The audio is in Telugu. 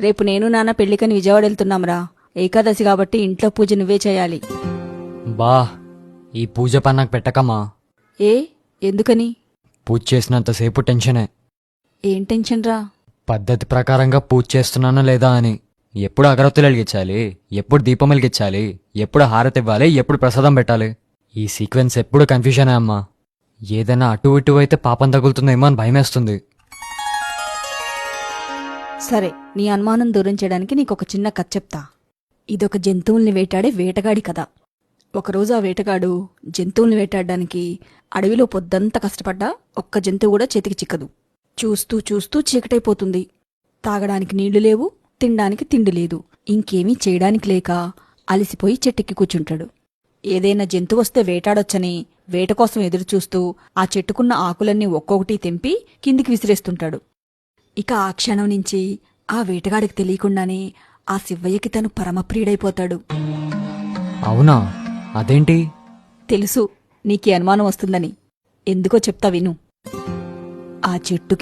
రేపు నేను నాన్న పెళ్లికని విజయవాడ వెళ్తున్నాంరా. ఏకాదశి కాబట్టి ఇంట్లో పూజ నువ్వే చేయాలి. బా, ఈ పూజ పని నాకు పెట్టకమ్మా. ఏ ఎందుకని? పూజ చేసినంతసేపు టెన్షనే. ఏం టెన్షన్ రా? పద్ధతి ప్రకారంగా పూజ చేస్తున్నానా లేదా అని. ఎప్పుడు అగరొత్తులు వెలిగించాలి, ఎప్పుడు దీపం వెలిగించాలి, ఎప్పుడు హారతి ఇవ్వాలి, ఎప్పుడు ప్రసాదం పెట్టాలి. ఈ సీక్వెన్స్ ఎప్పుడు కన్ఫ్యూజనే అమ్మా. ఏదైనా అటు ఇటు అయితే పాపం తగులుతుందేమో అని భయమేస్తుంది. సరే, నీ అనుమానం దూరం చేయడానికి నీకొక చిన్న కథ చెప్తా. ఇదొక జంతువుల్ని వేటాడే వేటగాడి కథ. ఒకరోజు ఆ వేటగాడు జంతువుల్ని వేటాడడానికి అడవిలో పొద్దంతా కష్టపడ్డా ఒక్క జంతువు కూడా చేతికి చిక్కదు. చూస్తూ చూస్తూ చీకటైపోతుంది. తాగడానికి నీళ్లు లేవు, తినడానికి తిండి లేదు. ఇంకేమీ చేయడానికి లేక అలిసిపోయి చెట్టెక్కి కూర్చుంటాడు. ఏదైనా జంతువు వస్తే వేటాడొచ్చని వేట కోసం ఎదురుచూస్తూ ఆ చెట్టుకున్న ఆకులన్నీ ఒక్కొక్కటి తెంపి కిందికి విసిరేస్తుంటాడు. ఇక ఆ క్షణం నుంచి ఆ వేటగాడికి తెలియకుండానే ఆ శివయ్యకి తను పరమప్రియుడైపోతాడు. అవునా? అదేంటి? తెలుసు నీకీ అనుమానం వస్తుందని. ఎందుకో చెప్తా విను. ఆ చెట్టుకి